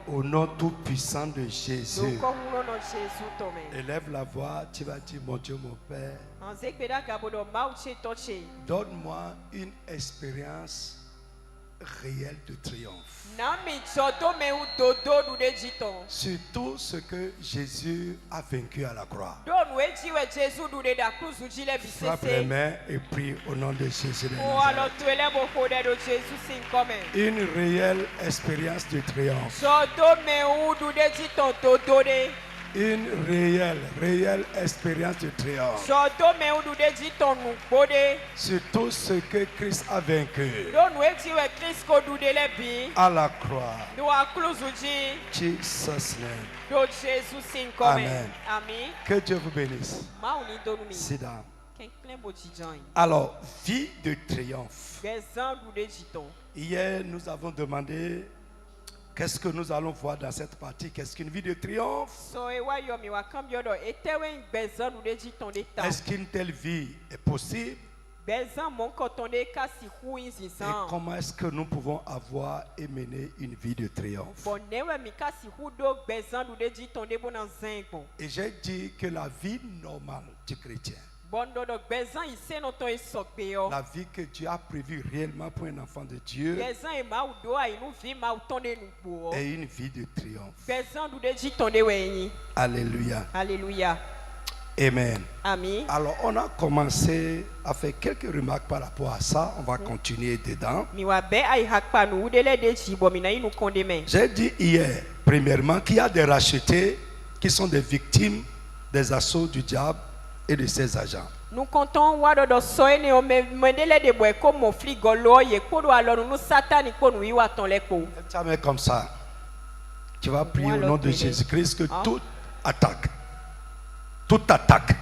Au nom tout puissant de Jésus, élève la voix, tu vas dire, mon Dieu, mon Père, donne-moi une expérience réelle de triomphe. Surtout ce que Jésus a vaincu à la croix. Frappe les mains et prie au nom de Jésus. Une réelle expérience de triomphe. Une réelle expérience de triomphe. Surtout ce que Christ a vaincu à la croix. Jesus name. Amen. Que Dieu vous bénisse. Sit down. Alors, vie de triomphe. Hier, nous avons demandé qu'est-ce que nous allons voir dans cette partie. Qu'est-ce qu'une vie de triomphe? Est-ce qu'une telle vie est possible? Et comment est-ce que nous pouvons avoir et mener une vie de triomphe? Et j'ai dit que la vie normale du chrétien, la vie que Dieu a prévue réellement pour un enfant de Dieu, est une vie de triomphe. Alléluia. Alléluia. Amen. Amen. Alors, on a commencé à faire quelques remarques par rapport à ça. On va continuer dedans. J'ai dit hier, premièrement, qu'il y a des rachetés qui sont des victimes des assauts du diable et de ses agents. Nous comptons comme ça. Tu vas prier au nom de Jésus-Christ que toute attaque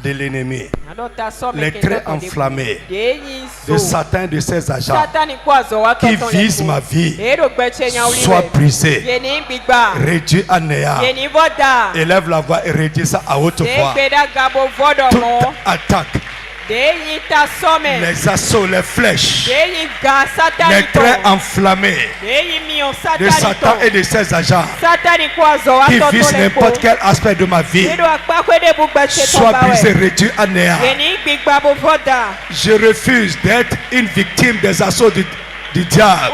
de l'ennemi, les traits enflammés de Satan et de ses agents qui visent ma vie, soient brisés, réduits à néant. Élève la voix et réduis ça à haute voix. Toute attaque, les assauts, les flèches, les traits enflammés de Satan et de ses agents qui visent n'importe quel aspect de ma vie, soient brisés, réduits à néant. Je refuse d'être une victime des assauts du diable.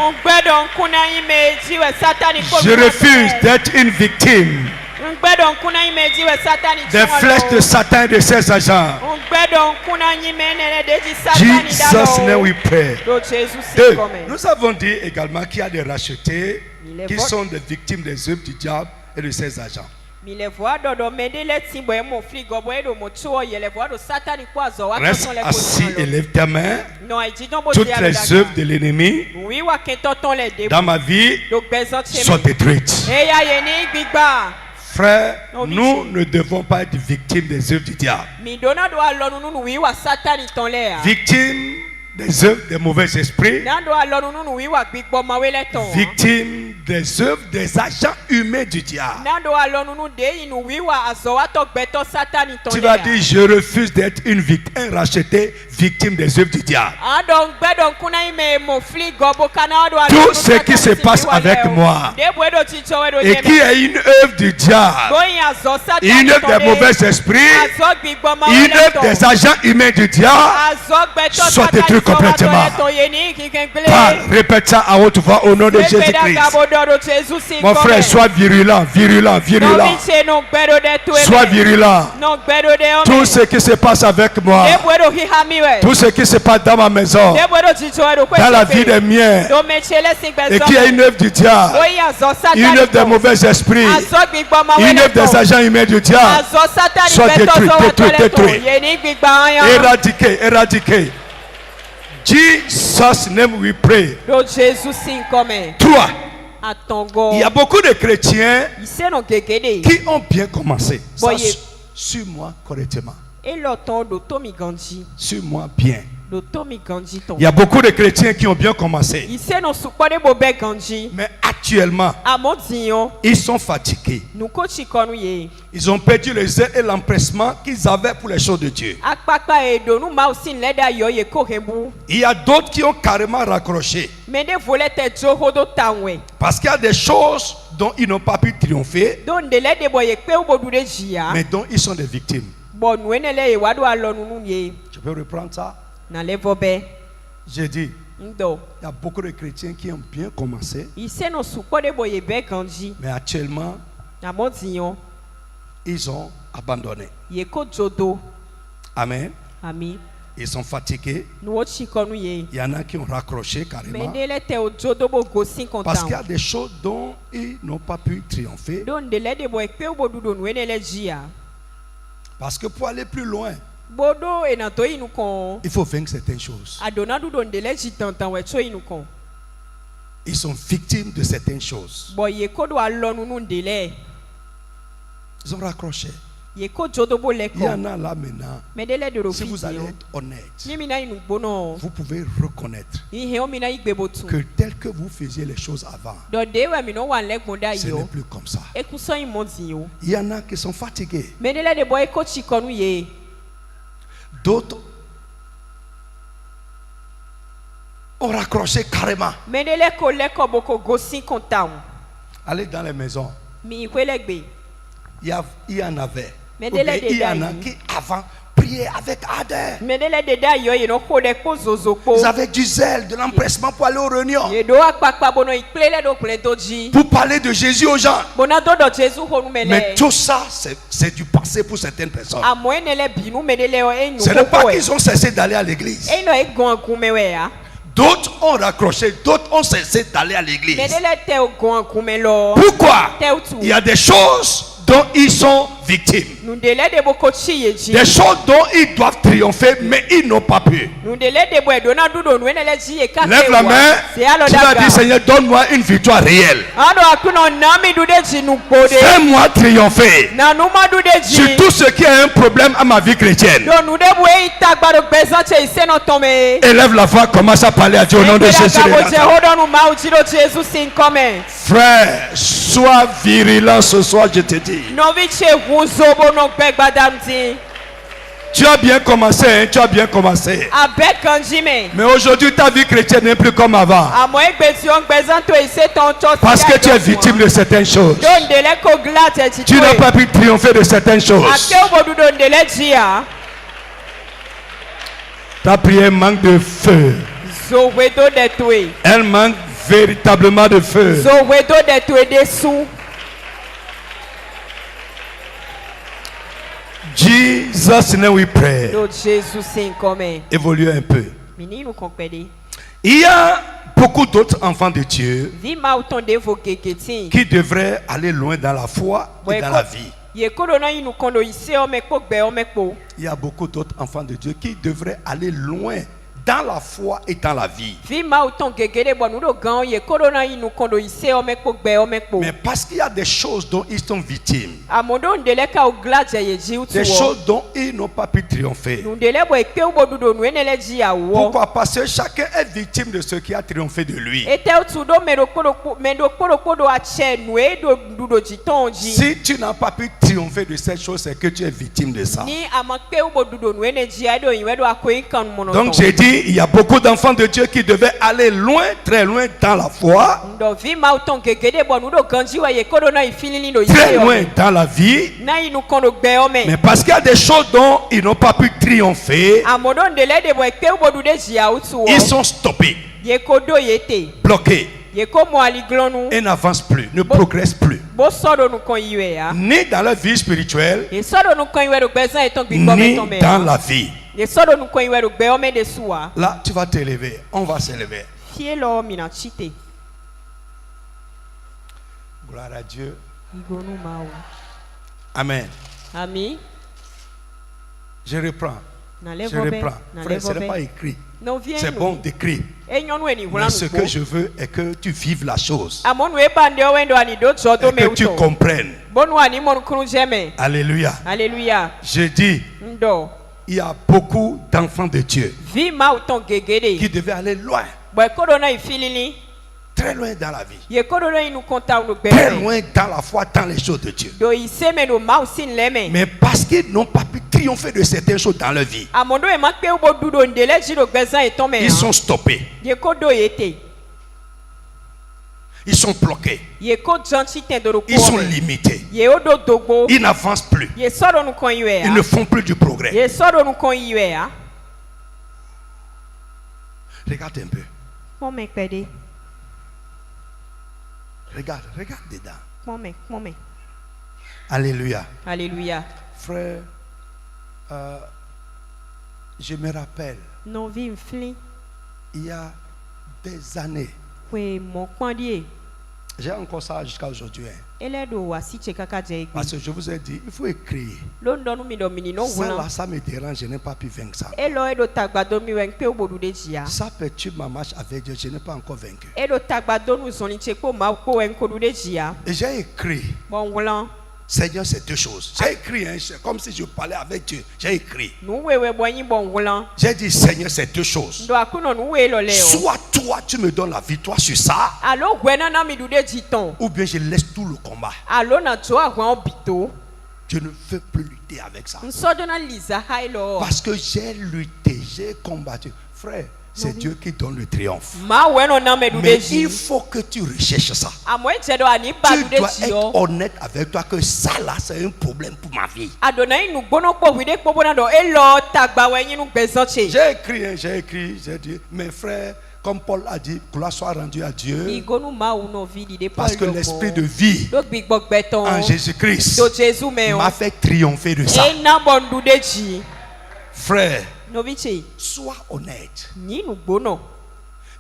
Je refuse d'être une victime des flèches de Satan et de ses agents. Jesus name we pray. Deux, nous avons dit également qu'il y a des rachetés qui sont des victimes des œuvres du diable et de ses agents. Reste assis et lève ta main. Toutes les œuvres de l'ennemi dans ma vie sont détruites. Frère, nous ne devons pas être victimes des œuvres du diable. Victimes des œuvres des mauvais esprits. Victimes des œuvres des agents humains du diable. Tu vas dire, je refuse d'être un racheté victime des œuvres du diable. Tout ce qui se passe avec moi et qui est une œuvre du diable, une œuvre des mauvais esprits, une œuvre des agents humains du diable, soit détruit complètement. Parle, répète ça à haute voix au nom de Jésus-Christ. Mon frère, sois virulent. Sois virulent. Tout ce qui se passe avec moi, tout ce qui se passe dans ma maison, dans la vie des miens, et qui est une œuvre du diable, une œuvre des mauvais esprits, une œuvre des agents humains du diable, soit détruit. Éradiqué. Jesus name we pray. 3. Il y a beaucoup de chrétiens qui ont bien commencé. Suis-moi correctement. Suis-moi bien. Il y a beaucoup de chrétiens qui ont bien commencé. Mais à actuellement, ils sont fatigués. Ils ont perdu le zèle et l'empressement qu'ils avaient pour les choses de Dieu. Il y a d'autres qui ont carrément raccroché. Parce qu'il y a des choses dont ils n'ont pas pu triompher, mais dont ils sont des victimes. Je peux reprendre ça? J'ai dit, il y a beaucoup de chrétiens qui ont bien commencé, mais actuellement, ils ont abandonné. Amen. Ils sont fatigués. Il y en a qui ont raccroché carrément. Parce qu'il y a des choses dont ils n'ont pas pu triompher. Parce que pour aller plus loin, il faut vaincre certaines choses. Ils sont victimes de certaines choses. Ils ont raccroché. Il y en a là maintenant. Si vous allez être honnête, vous pouvez reconnaître que tel que vous faisiez les choses avant, ce n'est plus comme ça. Il y en a qui sont fatigués. D'autres ont raccroché carrément. Allez dans les maisons. Il y en avait. Il y en a qui avant priaient avec ardeur. Ils avaient du zèle, de l'empressement pour aller aux réunions, pour parler de Jésus aux gens. Mais tout ça, c'est du passé pour certaines personnes. Ce n'est pas qu'ils ont cessé d'aller à l'église. D'autres ont raccroché, d'autres ont cessé d'aller à l'église. Pourquoi? Il y a des choses dont ils sont victimes. Des choses dont ils doivent triompher, mais ils n'ont pas pu. Lève la main. Tu vas dire, Seigneur, donne-moi une victoire réelle. Fais-moi triompher sur tout ce qui a un problème à ma vie chrétienne. Élève la voix, commence à parler à Dieu au nom de Jésus. Frère, sois virulent ce soir, je te dis. Tu as bien commencé, hein? Tu as bien commencé. Mais aujourd'hui, ta vie chrétienne n'est plus comme avant. Parce que tu es victime de certaines choses. Tu n'as pas pu triompher de certaines choses. Ta prière manque de feu. Elle manque véritablement de feu. Jesus name we pray. Évolue un peu. Il y a beaucoup d'autres enfants de Dieu qui devraient aller loin dans la foi et dans la vie. Il y a beaucoup d'autres enfants de Dieu qui devraient aller loin dans la foi et dans la vie. Mais parce qu'il y a des choses dont ils sont victimes, des choses dont ils n'ont pas pu triompher. Pourquoi? Parce que chacun est victime de ce qui a triomphé de lui. Si tu n'as pas pu triompher de cette chose, c'est que tu es victime de ça. Donc j'ai dit, il y a beaucoup d'enfants de Dieu qui devaient aller loin, très loin dans la foi, très loin dans la vie, mais parce qu'il y a des choses dont ils n'ont pas pu triompher, ils sont stoppés, bloqués, et n'avancent plus, ne progressent plus, ni dans la vie spirituelle, ni dans la vie. Là, tu vas t'élever. On va s'élever. Gloire à Dieu. Amen. Je reprends. Frère, ce n'est pas écrit. C'est bon d'écrire. Mais ce que je veux est que tu vives la chose. Et que tu comprennes. Alléluia. Je dis, il y a beaucoup d'enfants de Dieu qui devaient aller loin, très loin dans la vie. Très loin dans la foi, dans les choses de Dieu. Mais parce qu'ils n'ont pas pu triompher de certaines choses dans leur vie, ils sont stoppés. Ils sont bloqués. Ils sont limités. Ils n'avancent plus. Ils ne font plus du progrès. Regarde un peu. Regarde dedans. Alléluia. Alléluia. Frère, je me rappelle, il y a des années, j'ai encore ça jusqu'à aujourd'hui. Parce que je vous ai dit, il faut écrire. Ça me dérange, je n'ai pas pu vaincre ça. Ça perturbe ma marche avec Dieu, je n'ai pas encore vaincu. Et j'ai écrit. Seigneur, c'est deux choses. J'ai écrit, c'est comme si je parlais avec Dieu. J'ai écrit. J'ai dit, Seigneur, c'est deux choses. Soit toi, tu me donnes la victoire sur ça. Ou bien je laisse tout le combat. Je ne veux plus lutter avec ça. Parce que j'ai lutté, j'ai combattu. Frère, c'est Dieu qui donne le triomphe. Mais il faut que tu recherches ça. Tu dois être honnête avec toi que ça là c'est un problème pour ma vie. J'ai écrit, j'ai dit, mes frères, comme Paul a dit, gloire soit rendue à Dieu. Parce que l'esprit de vie en Jésus-Christ m'a fait triompher de ça. Frère, sois honnête.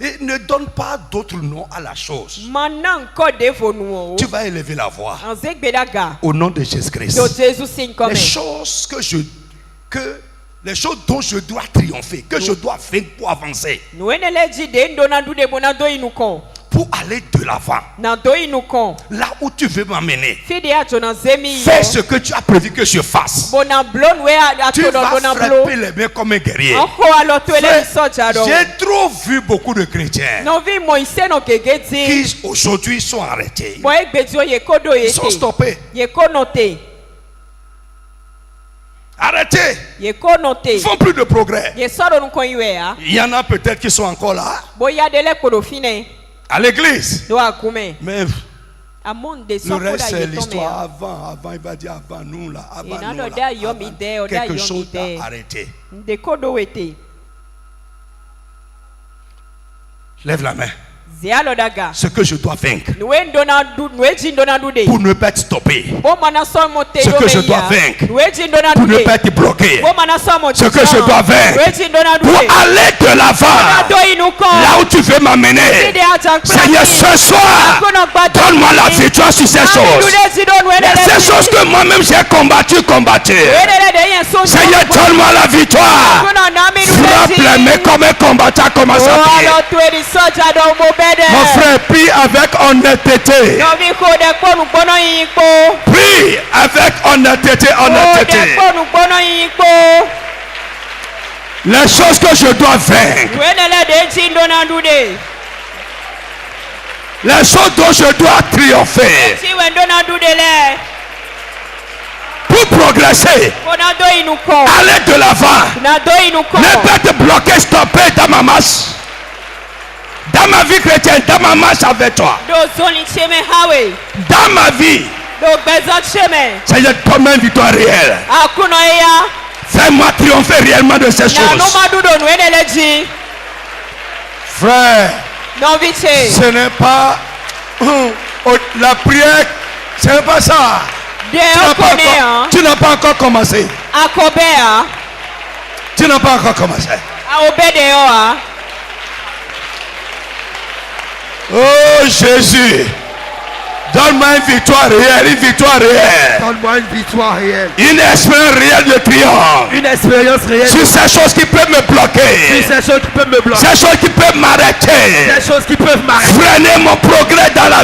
Et ne donne pas d'autres noms à la chose. Tu vas élever la voix au nom de Jésus-Christ. Les choses dont je dois triompher, que je dois faire pour avancer, pour aller de l'avant, là où tu veux m'amener, fais ce que tu as prévu que je fasse. Tu vas frapper les mains comme un guerrier. J'ai trop vu beaucoup de chrétiens qui aujourd'hui sont arrêtés. Ils sont stoppés. Arrêtez. Ils ne font plus de progrès. Il y en a peut-être qui sont encore là à l'église. Mais le reste c'est l'histoire. Avant il va dire avant nous là, quelque chose a arrêté. Lève la main. Ce que je dois vaincre pour ne pas être stoppé. Ce que je dois vaincre pour ne pas être bloqué. Ce que je dois vaincre pour aller de l'avant là où tu veux m'amener. Seigneur, ce soir donne-moi la victoire sur ces choses. Ces choses que moi-même j'ai combattu. Seigneur, donne-moi la victoire. Frappe les mains comme un combattant commence à prier. Mon frère, prie avec honnêteté. Prie avec honnêteté. Les choses que je dois vaincre. Les choses dont je dois triompher. Pour progresser. Aller de l'avant. Ne pas te bloquer, stopper dans ma marche. Dans ma vie chrétienne, dans ma marche avec toi. Dans ma vie. Seigneur, donne-moi une victoire réelle. Fais-moi triompher réellement de ces choses. Frère, ce n'est pas la prière, ce n'est pas ça. Tu n'as pas encore commencé. Tu n'as pas encore commencé. Oh Jésus, donne-moi une victoire réelle, Donne-moi une victoire réelle. Une expérience réelle de triomphe. Une expérience réelle. Sur ces choses qui peuvent me bloquer. Sur ces choses qui peuvent me bloquer. Ces choses qui peuvent m'arrêter. Ces choses qui peuvent m'arrêter. Freiner mon progrès dans la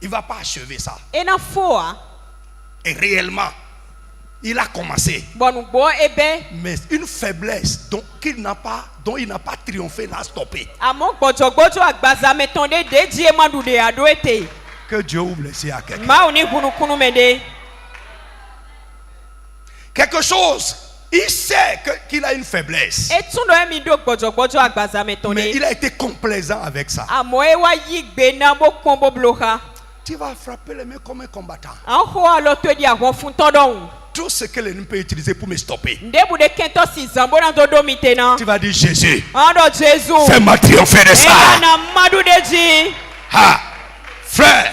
il ne va pas achever ça. Et Et réellement, il a commencé. Mais une faiblesse dont il n'a pas triomphé l'a stoppé. Que Dieu ouvre les yeux à quelqu'un. Quelque chose, il sait qu'il a une faiblesse. Mais il a été complaisant avec ça. Tu vas frapper les mains comme un combattant. Tout ce que l'ennemi peut utiliser pour me stopper. Tu vas dire Jésus, fais-moi triompher de ça. Ah, frère,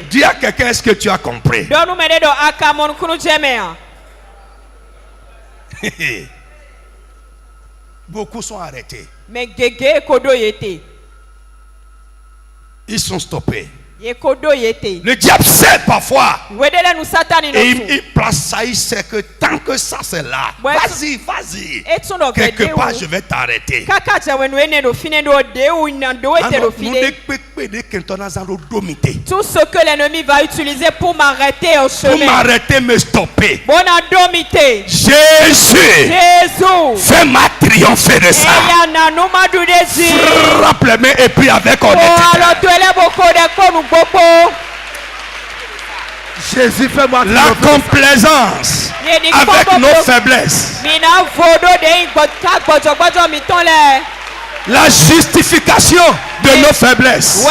dis à quelqu'un, est-ce que tu as compris? Beaucoup sont arrêtés. Ils sont stoppés. Le diable sait parfois. Et il place ça, il sait que tant que ça c'est là, vas-y. Quelque part je vais t'arrêter. Tout ce que l'ennemi va utiliser pour m'arrêter au chemin. Pour m'arrêter, me stopper. Jésus, fais-moi triompher de ça. Frappe les mains et puis avec honnêteté. Jésus, fais-moi la complaisance avec nos faiblesses. La justification de nos faiblesses.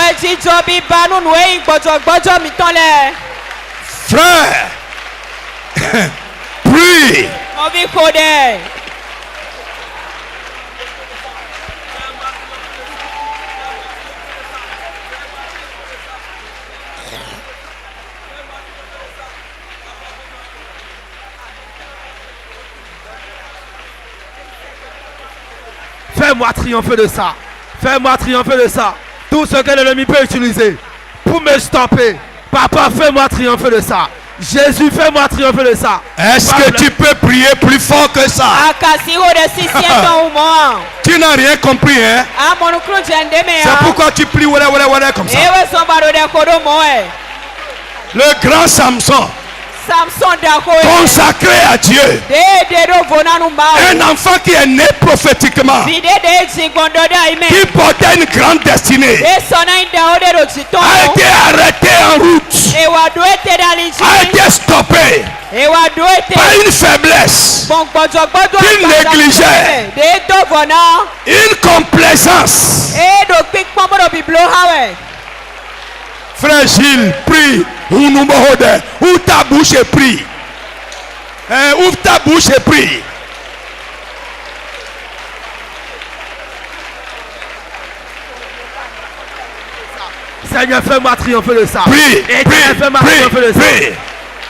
Frère, prie. Fais-moi triompher de ça. Fais-moi triompher de ça. Tout ce que l'ennemi peut utiliser pour me stopper. Papa, fais-moi triompher de ça. Jésus, fais-moi triompher de ça. Est-ce que tu peux prier plus fort que ça? Tu n'as rien compris, hein? C'est pourquoi tu pries comme ça. Le grand Samson, consacré à Dieu, un enfant qui est né prophétiquement, qui portait une grande destinée, a été arrêté en route, a été stoppé par une faiblesse qu'il négligeait, une complaisance. Frère Gilles, prie. Ouvre ta bouche et prie. Ouvre ta bouche et prie. Seigneur, fais-moi triompher de ça. Prie. Fais-moi triompher de ça.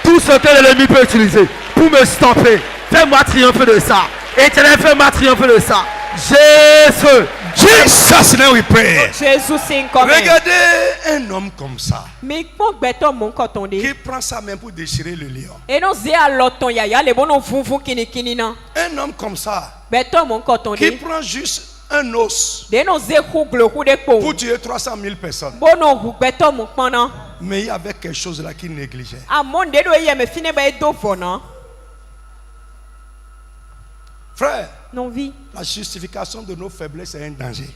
Tout ce que l'ennemi peut utiliser pour me stopper, fais-moi triompher de ça. Éternel, fais-moi triompher de ça. Jésus. Jesus name we pray. Regardez un homme comme ça qui prend sa main pour déchirer le lion. Un homme comme ça qui prend juste un os pour tuer 300 000 personnes. Mais il y avait quelque chose là qu'il négligeait. Frère, la justification de nos faiblesses est un danger.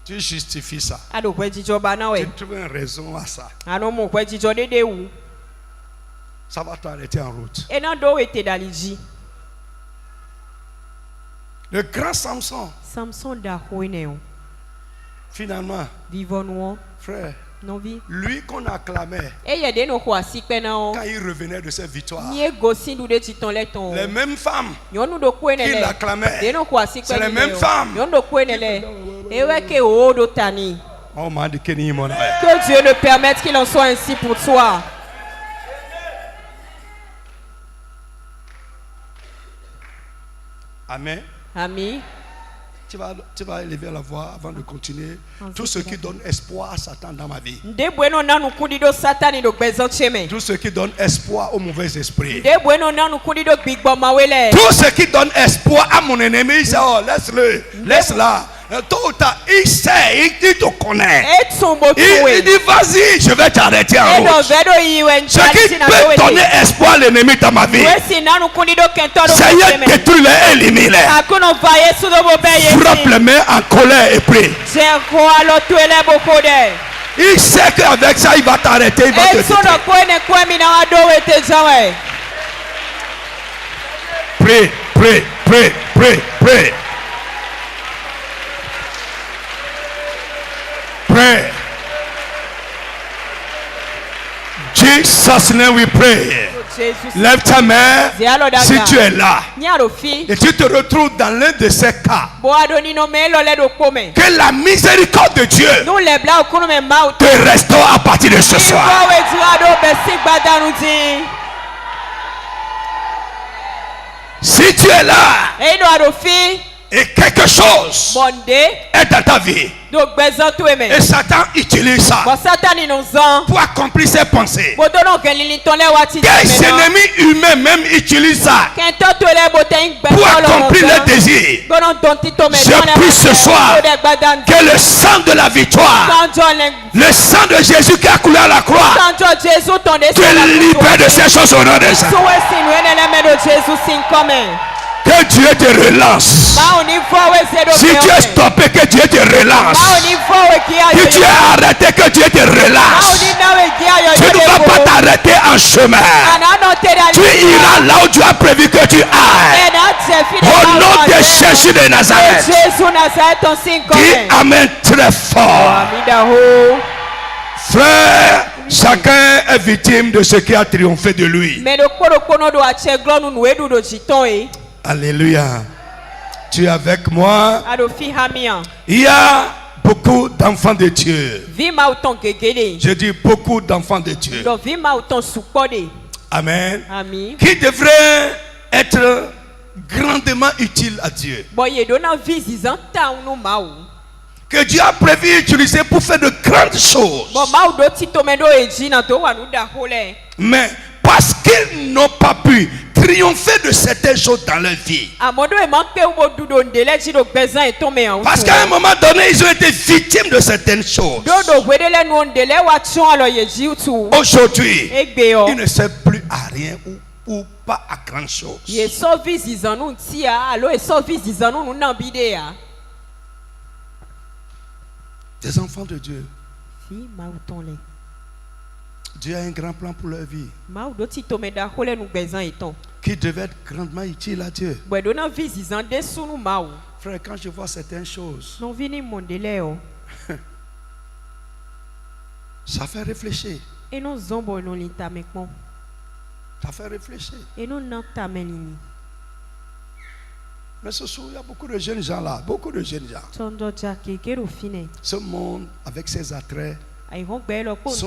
Tu justifies ça. Tu trouves une raison à ça. Ça va t'arrêter en route. Le grand Samson, finalement, frère, lui qu'on acclamait quand il revenait de ses victoires, les mêmes femmes qui l'acclamaient, c'est les mêmes femmes. Que Dieu le permette qu'il en soit ainsi pour toi. Amen. Amen. Tu vas élever la voix avant de continuer. Tout ce qui donne espoir à Satan dans ma vie. Tout ce qui donne espoir aux mauvais esprits. Tout ce qui donne espoir à mon ennemi, oh, laisse-le, laisse-la. Tôt ou tard, il sait, il te connaît. Il Il dit vas-y, je vais t'arrêter en route. Ce qui peut donner espoir à l'ennemi dans ma vie. Seigneur, détruis-les, élimine-les. Frappe les mains en colère et prie. Il sait qu'avec ça, il va t'arrêter, il va te détruire. Prie, prie, prie, prie, prie. Pray. Jesus' name we pray. Lève ta main si tu es là et tu te retrouves dans l'un de ces cas. Que la miséricorde de Dieu te restaure à partir de ce soir. Si tu es là et quelque chose est dans ta vie et Satan utilise ça pour accomplir ses pensées, des ennemis humains même utilisent ça pour accomplir leurs désirs, je prie ce soir que le sang de la victoire, le sang de Jésus qui a coulé à la croix, te libère de ces choses au nom de ça. Que Dieu te relance. Si tu es stoppé, que Dieu te relance. Si tu es arrêté, que Dieu te relance. Tu ne vas pas t'arrêter en chemin. Tu iras là où tu as prévu que tu ailles. Au nom de Jésus de Nazareth. Dis amen très fort. Frère, chacun est victime de ce qui a triomphé de lui. Alléluia. Tu es avec moi. Il y a beaucoup d'enfants de Dieu. Je dis beaucoup d'enfants de Dieu. Amen. Qui devraient être grandement utiles à Dieu. Que Dieu a prévu utiliser pour faire de grandes choses. Mais parce qu'ils n'ont pas pu triompher de certaines choses dans leur vie. Parce qu'à un moment donné, ils ont été victimes de certaines choses. Aujourd'hui, ils ne servent plus à rien ou pas à grand chose. Des enfants de Dieu. Dieu a un grand plan pour leur vie qui devait être grandement utile à Dieu. Frère, quand je vois certaines choses, ça fait réfléchir. Ça fait réfléchir. Mais ce soir, il y a beaucoup de jeunes gens là, beaucoup de jeunes gens. Ce monde, avec ses attraits, sont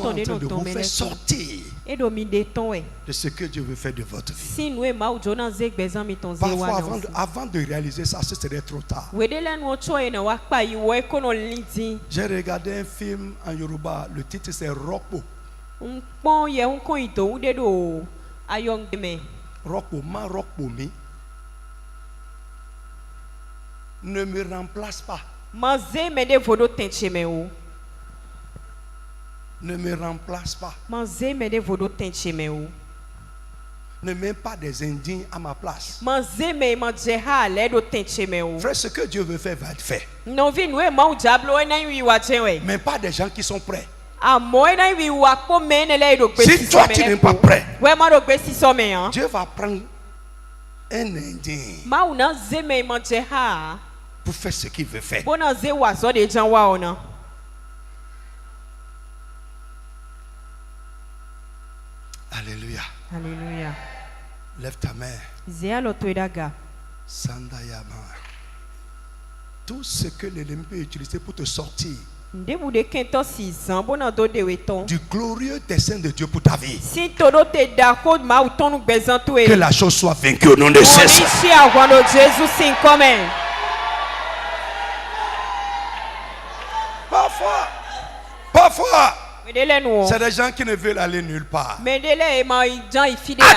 en train de vous faire sortir de ce que Dieu veut faire de votre vie. Parfois, avant de réaliser ça, ce serait trop tard. J'ai regardé un film en Yoruba, le titre c'est Rokpo. Rokpo, ma Rokpo mi. Ne me remplace pas. Ne me remplace pas. Ne mets pas des Indiens à ma place. Frère, ce que Dieu veut faire va être fait. Mais pas des gens qui sont prêts. Si toi tu n'es pas prêt, Dieu va prendre un Indien pour faire ce qu'il veut faire. Alléluia. Alléluia. Lève ta main. Sandayama. Tout ce que l'ennemi peut utiliser pour te sortir du glorieux dessein de Dieu pour ta vie. Que la chose soit vaincue au nom de Jésus. Parfois, c'est des gens qui ne veulent aller nulle part. À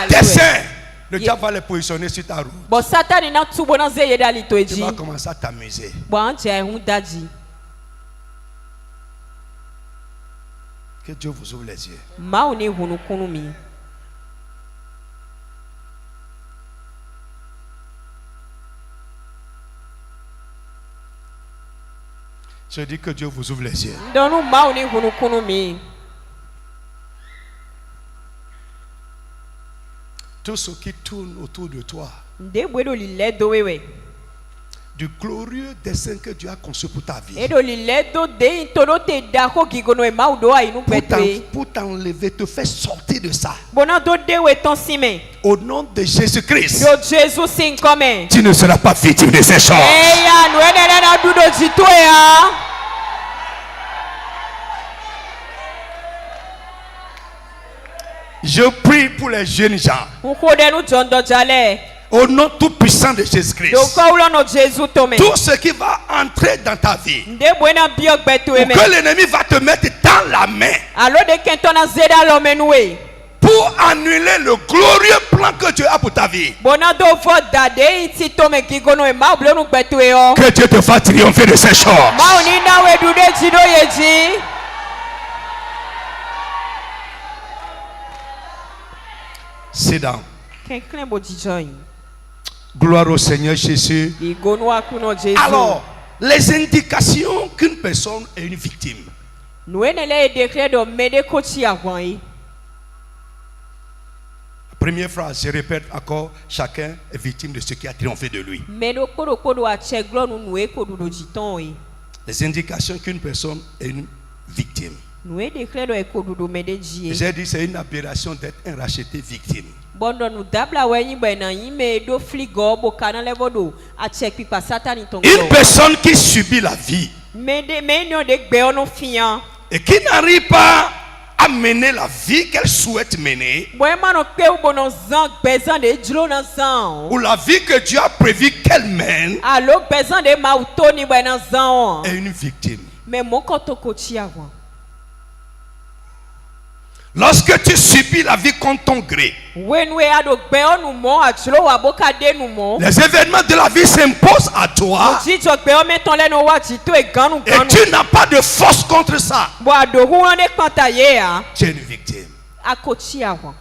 dessein, Le diable va les positionner sur ta route. Bon Satan ina tubo na zeye dali to Tu eji. vas commencer à t'amuser. Bon anje hun daji. Que Dieu vous ouvre les yeux. Ma oni hunu kunumi. Je dis que Dieu vous ouvre les yeux. Ndonu ma oni hunu kunumi. Tout ce qui tourne autour de toi, Ndebwedo lile do wewe. du glorieux dessein que Dieu a conçu pour ta vie, Edo lile do de intoro te dako gigono e ma udo ainu petwe. pour t'enlever, te faire sortir de ça. Bona do dewe ton sime. Au nom de Jésus-Christ, Yo Jesus sin come. tu ne seras pas victime de ces choses. Eya nwene na dudo jito ya. Je prie pour les jeunes gens. Ukode nu jondo jale. Au nom tout puissant de Jésus-Christ. Doko ulo no Jesus tome. Tout ce qui va entrer dans ta vie, Ndebwena biok betu ou eme. que l'ennemi va te mettre dans la main Alo de kentona zeda lo menue. pour annuler le glorieux plan que Dieu a pour ta vie. Bona do fo dade iti tome gigono e ma ulo nu betu yo. Que Dieu te fasse triompher de ces choses. Ma oni na we dude jido yeji. Sit down. Kenklen bo jijoyin. Gloire au Seigneur Jésus. Igono akuno Jesus. Alors, les indications qu'une personne est une victime. Nwene le dekre do mede kochi avon yi. Première phrase, je répète encore, chacun est victime de ce qui a triomphé de lui. Medo kodo a cheglo nu nwe kodu do jiton yi. Les indications qu'une personne est une victime. Nwe dekre do e kodu do mede jiye. J'ai dit c'est une aberration d'être un racheté victime. Bondo nu dabla wenyi bena yime do fligo bo kana levo do a check pipa satani tongo. Une personne qui subit la vie Mede menyo de gbe ono fian. et qui n'arrive pas à mener la vie qu'elle souhaite mener, Bo emano pe u bono zan bezan de jlo na zan. ou la vie que Dieu a prévu qu'elle mène, Alo bezan de ma utoni bena zan. est une victime. Mais mon koto kochi avon. Lorsque tu subis la vie contre ton gré, When we ado gbe onu mo atlo wa boka de nu mo. les événements de la vie s'imposent à toi Jijo gbe o meton lenu wa jito e ganu et ganu. tu n'as pas de force contre ça. Bo ado hu one kwanta ye a. Tu es une victime. Akochi avon.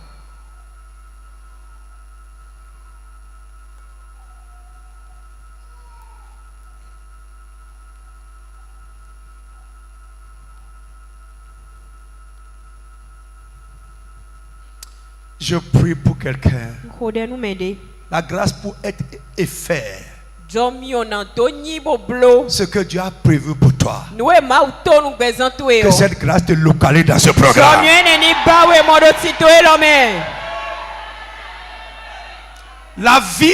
Je prie pour quelqu'un. Kode nu mede. La grâce pour être et faire Jomio na do nyibo blo. ce que Dieu a prévu pour toi. Noue ma utonu gbezan to e Que o. cette grâce te localise dans ce programme. Jomio ene ni bawe modo tito e lo me. La vie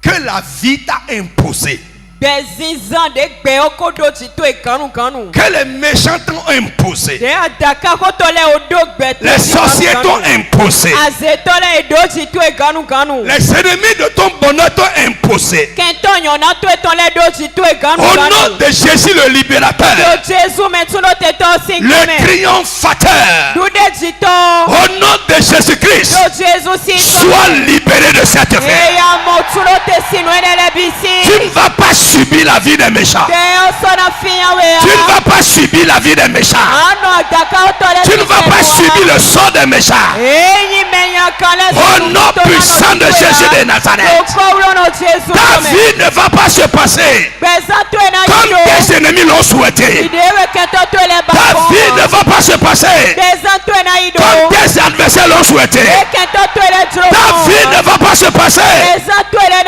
que la vie t'a imposée, Bezizan de gbe o kodo tito e ganu ganu. que les méchants t'ont imposée, De adaka koto le odo gbe. les sorciers t'ont imposé, Azetole e do tito e ganu ganu. les ennemis de ton bonheur t'ont imposé. Kento yona to eton le do tito e ganu Au ganu. nom de Jésus le libérateur, Yo Jésus metuno teto le sinkome. triomphateur, Dude jito. au nom de Jésus-Christ, Yo Jésus si sois libéré de cette vie. Eya motuno te sinu enele bisi. Tu ne vas pas subir la vie des méchants. Deo sona fiya Tu ne wea. vas pas subir la vie des méchants. Ano adaka otole Tu ne vas pas subir le sort des méchants. Eyi menya kale Au nom puissant de Jésus de Nazareth, ta vie ne va pas se passer comme tes ennemis l'ont souhaité. Ta vie ne va pas se passer comme tes adversaires l'ont souhaité. Ta vie ne va pas se passer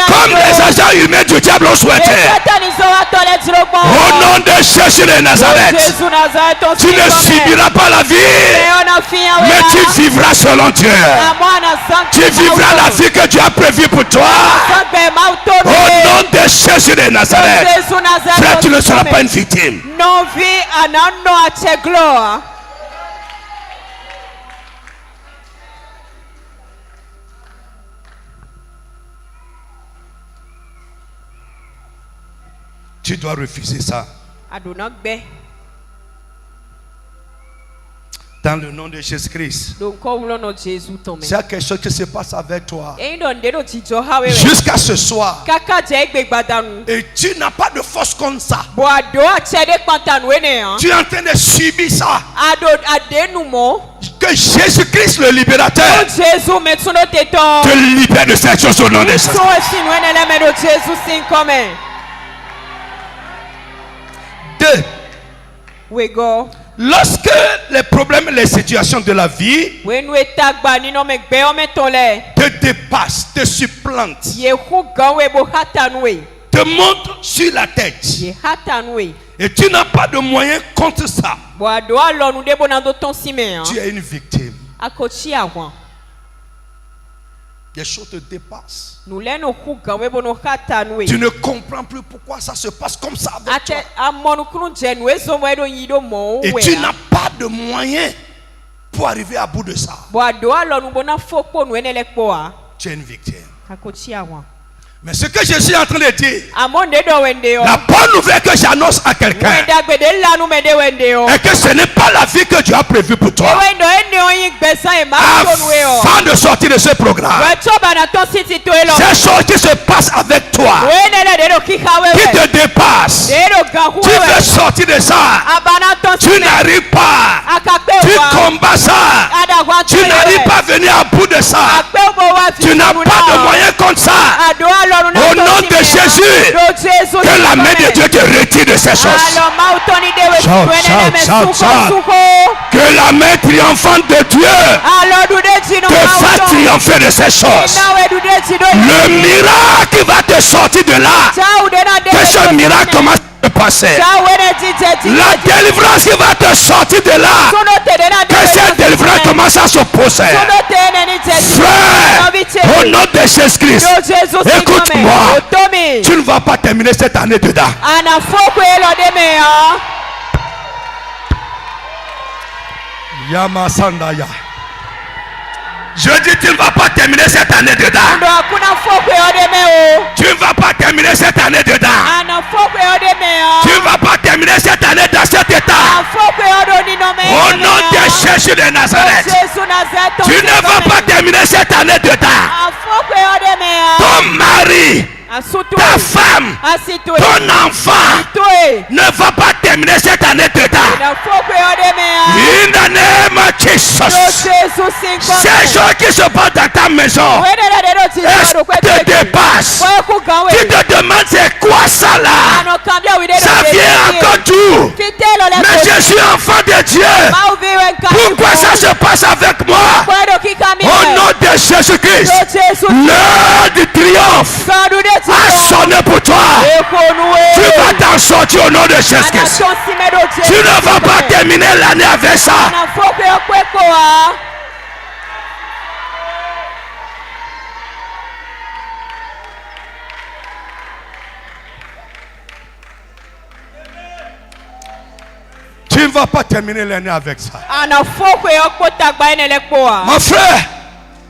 comme les agents humains du diable l'ont souhaité. Au nom de Jésus de Nazareth, tu ne subiras pas la vie, mais tu vivras selon Dieu. Tu vivras la vie que Dieu a prévue pour toi. Au nom de Jésus de Nazareth, frère, tu ne seras pas une victime. Non vie anano ache gloire. Tu dois refuser ça. Adonagbe. Dans le nom de Jésus-Christ. S'il y a quelque chose qui se passe avec toi jusqu'à ce soir et tu n'as pas de force contre ça, tu es en train de subir ça, que Jésus-Christ le libérateur te libère de cette chose au nom de Jésus. Deux. Lorsque les problèmes et les situations de la vie te dépassent, te supplantent, te montent sur la tête et tu n'as pas de moyens contre ça, tu es une victime. Les choses te dépassent. Tu ne comprends plus pourquoi ça se passe comme ça avec toi. Et tu n'as pas de moyens pour arriver à bout de ça. Tu es une victime. Mais ce que je suis en train de dire, la bonne nouvelle que j'annonce à quelqu'un est que ce n'est pas la vie que Dieu a prévue pour toi. Avant de sortir de ce programme, ces choses qui se passent avec toi, qui te dépassent, tu veux sortir de ça, tu n'arrives pas, tu combats ça, tu n'arrives pas à venir à bout de ça, tu n'as pas de moyens contre ça. Au nom de Jésus, que la main de Dieu te retire de ces choses. Que la main triomphante de Dieu te fasse triompher de ces choses. Le miracle va te sortir de là. Que ce miracle commence à passer. La délivrance qui va te sortir de là. Que cette délivrance commence à se poser. Frère, au nom de Jésus-Christ, écoute-moi. Tu ne vas pas terminer cette année dedans. Yama Sandaya. Je dis, tu ne vas pas terminer cette année dedans. Tu ne vas pas terminer cette année dedans. Tu ne vas pas terminer cette année dans cet état. Au nom de Jésus de Nazareth. Tu ne vas pas terminer cette année dedans. Ton mari, ta femme, ton enfant ne va pas terminer cette année dedans. In the name of Jesus. Ces gens qui se battent dans ta maison, est-ce que te dépassent? Tu te demandes c'est quoi ça là? Ça vient encore d'où? Mais je suis enfant de Dieu. Pourquoi ça se passe avec moi? Au nom de Jésus-Christ, l'heure du triomphe a sonné pour toi. Tu vas t'en sortir au nom de Jésus-Christ. Tu ne vas pas terminer l'année avec ça. Tu ne vas pas terminer l'année avec ça. Mon frère,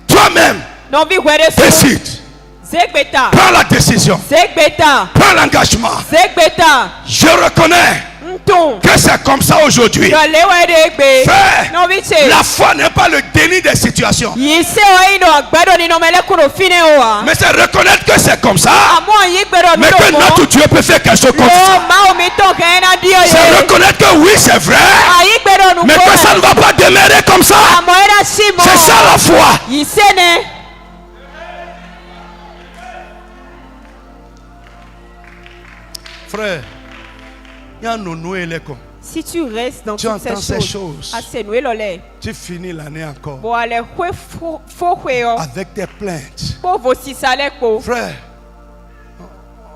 toi-même, décide. Prends la décision. Prends l'engagement. Je reconnais que c'est comme ça aujourd'hui. Frère, la foi n'est pas le déni des situations. Mais c'est reconnaître que c'est comme ça. Mais que notre Dieu peut faire quelque chose comme ça. C'est reconnaître que oui, c'est vrai. Mais que ça ne va pas demeurer comme ça. C'est ça la foi. Frère, si tu restes dans toutes ces choses, tu finis l'année encore avec tes plaintes. Frère,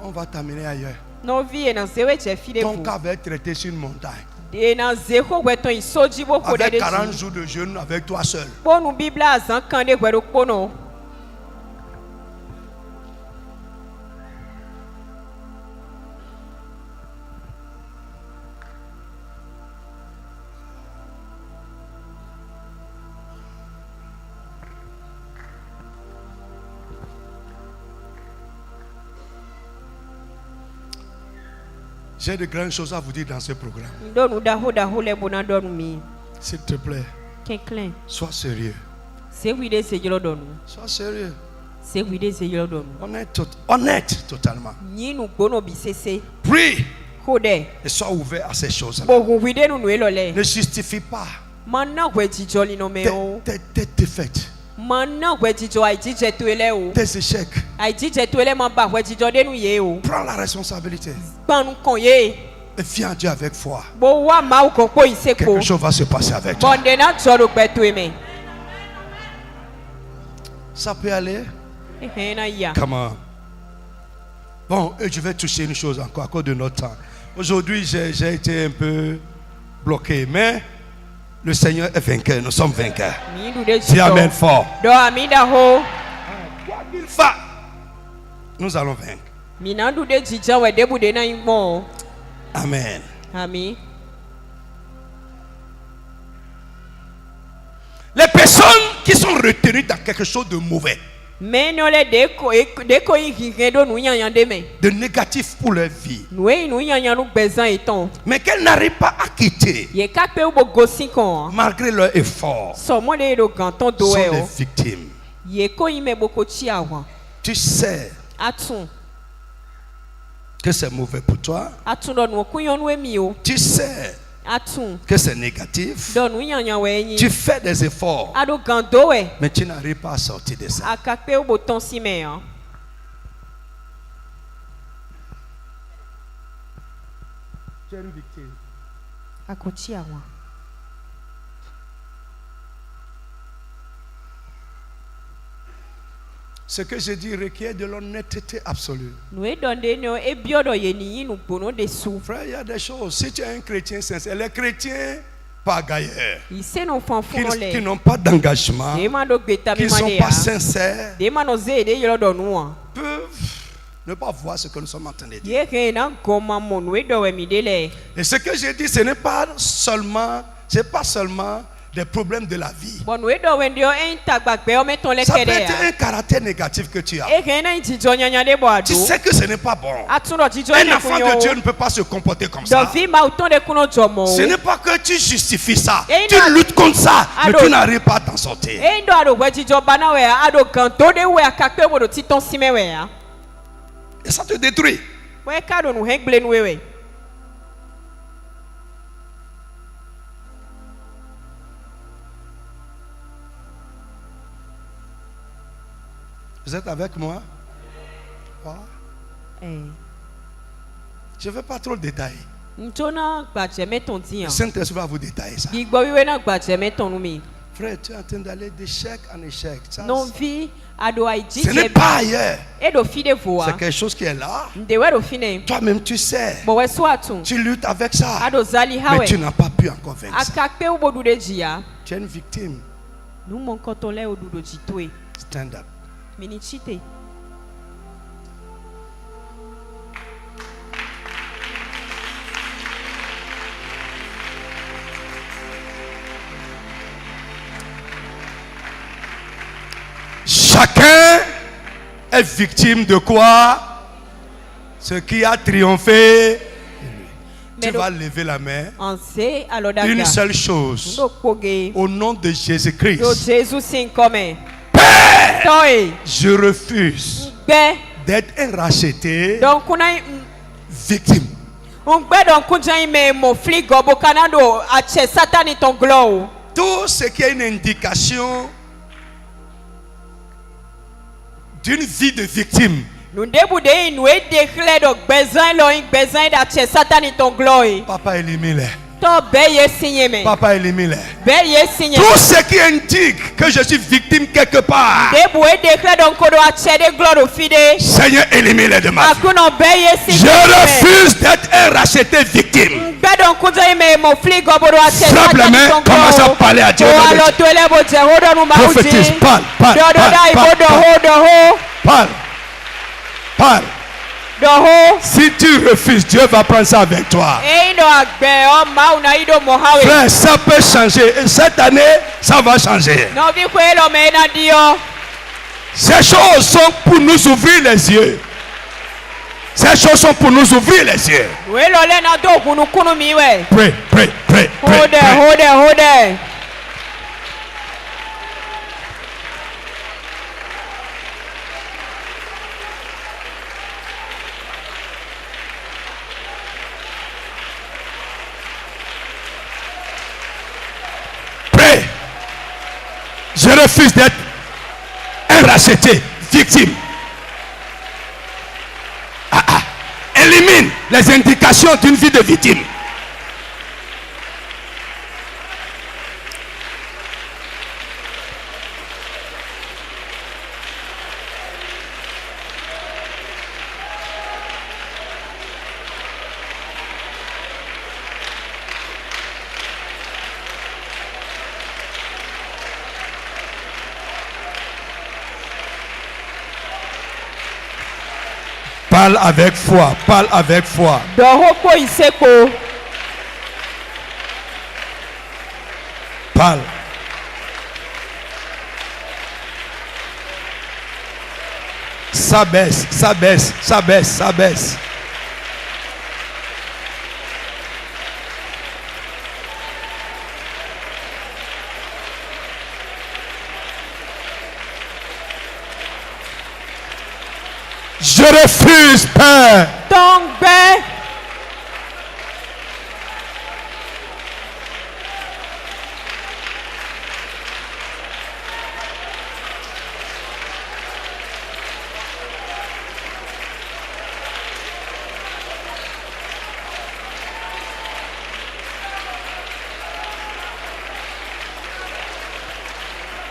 on va t'amener ailleurs. Ton cas va être traité sur une montagne. Avec 40 jours de jeûne avec toi seul. J'ai de grandes choses à vous dire dans ce programme. S'il te plaît, Sois sérieux. Sois sérieux. Honnête totalement. Prie. Et sois ouvert à ces choses-là. Ne justifie pas tes défaites, tes échecs. Prends la responsabilité. Et viens à Dieu avec foi. Quelque chose va se passer avec toi. Ça peut aller? Comment? Bon, je vais toucher une chose encore à cause de notre temps. Aujourd'hui, j'ai été un peu bloqué, mais le Seigneur est vainqueur. Nous sommes vainqueurs. Dis amen fort. Quoi qu'il fasse, nous allons vaincre. Amen. Les personnes qui sont retenues dans quelque chose de mauvais, de négatif pour leur vie, mais qu'elles n'arrivent pas à quitter malgré leur effort, sont des victimes. Tu sais que c'est mauvais pour toi. Tu sais que c'est négatif. Tu fais des efforts, mais tu n'arrives pas à sortir de ça. Tu es une victime. Ce que je dis requiert de l'honnêteté absolue. Frère, il y a des choses. Si tu es un chrétien sincère, les chrétiens pagailleurs, qui n'ont pas d'engagement, qui ne sont pas sincères, peuvent ne pas voir ce que nous sommes en train de dire. Et ce que je dis, ce n'est pas seulement des problèmes de la vie. Ça peut être un caractère négatif que tu as. Tu sais que ce n'est pas bon. Un enfant de Dieu ne peut pas se comporter comme ça. Ce n'est pas que tu justifies ça. Tu luttes contre ça, mais tu n'arrives pas à t'en sortir. Et ça te détruit. Vous êtes avec moi? Je ne veux pas trop le détailler. Le Saint-Esprit va vous détailler ça. Frère, tu es en train d'aller d'échec en échec. Ce n'est pas ailleurs. C'est quelque chose qui est là. Toi-même, tu sais. Tu luttes avec ça. Mais tu n'as pas pu encore vaincre ça. Tu es une victime. Stand up. Chacun est victime de quoi? Ce qui a triomphé. Tu vas lever la main. Une seule chose. Au nom de Jésus-Christ. Je refuse d'être un racheté victime. Tout ce qui est une indication d'une vie de victime, papa élimine-les. Papa élimine. Tout ce qui indique que je suis victime quelque part, Seigneur, élimine-les de ma vie. Je refuse d'être un racheté victime. Frappe les mains, commence à parler à Dieu. Prophétise, parle. Si tu refuses, Dieu va prendre ça avec toi. Frère, ça peut changer. Et cette année, ça va changer. Ces choses sont pour nous ouvrir les yeux. Ces choses sont pour nous ouvrir les yeux. Pray. refuse d'être un racheté, victime. Élimine les indications d'une vie de victime. Parle avec foi, parle avec foi. Parle. Ça baisse, ça baisse, ça baisse, ça baisse. Je refuse, Père.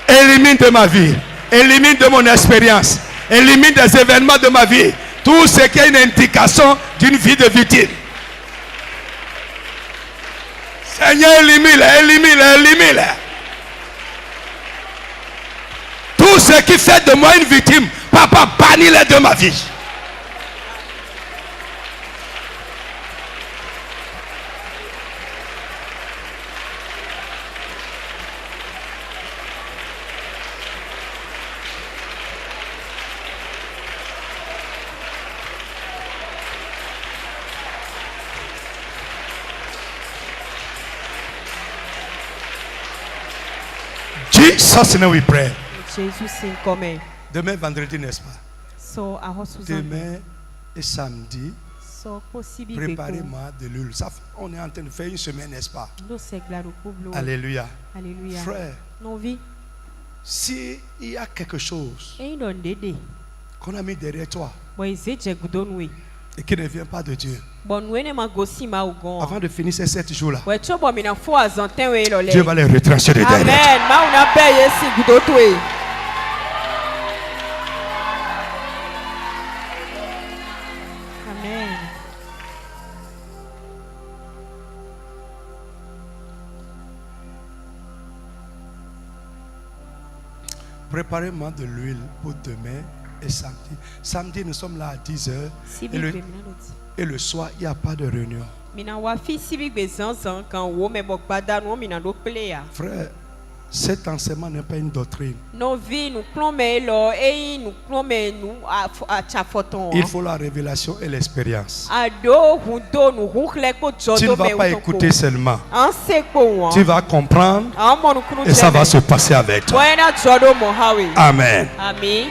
Élimine de ma vie, élimine de mon expérience, élimine des événements de ma vie, tout ce qui est une indication d'une vie de victime. Seigneur, élimine-les, élimine-les, élimine-les. Tout ce qui fait de moi une victime, Papa, bannis-les de ma vie. Jesus name we pray. Demain vendredi, n'est-ce pas? Demain et samedi, préparez-moi de l'huile. On est en train de faire une semaine, n'est-ce pas? Alléluia. Frère, s'il y a quelque chose qu'on a mis derrière toi et qui ne vient pas de Dieu, avant de finir ces 7 jours-là, Dieu va les retrancher de derrière. Amen. Préparez-moi de l'huile pour demain et samedi. Samedi, nous sommes là à 10h. Et le soir, il n'y a pas de réunion. Frère, cet enseignement n'est pas une doctrine. Il faut la révélation et l'expérience. Tu ne vas pas écouter seulement. Tu vas comprendre et ça va se passer avec toi. Amen. Amen.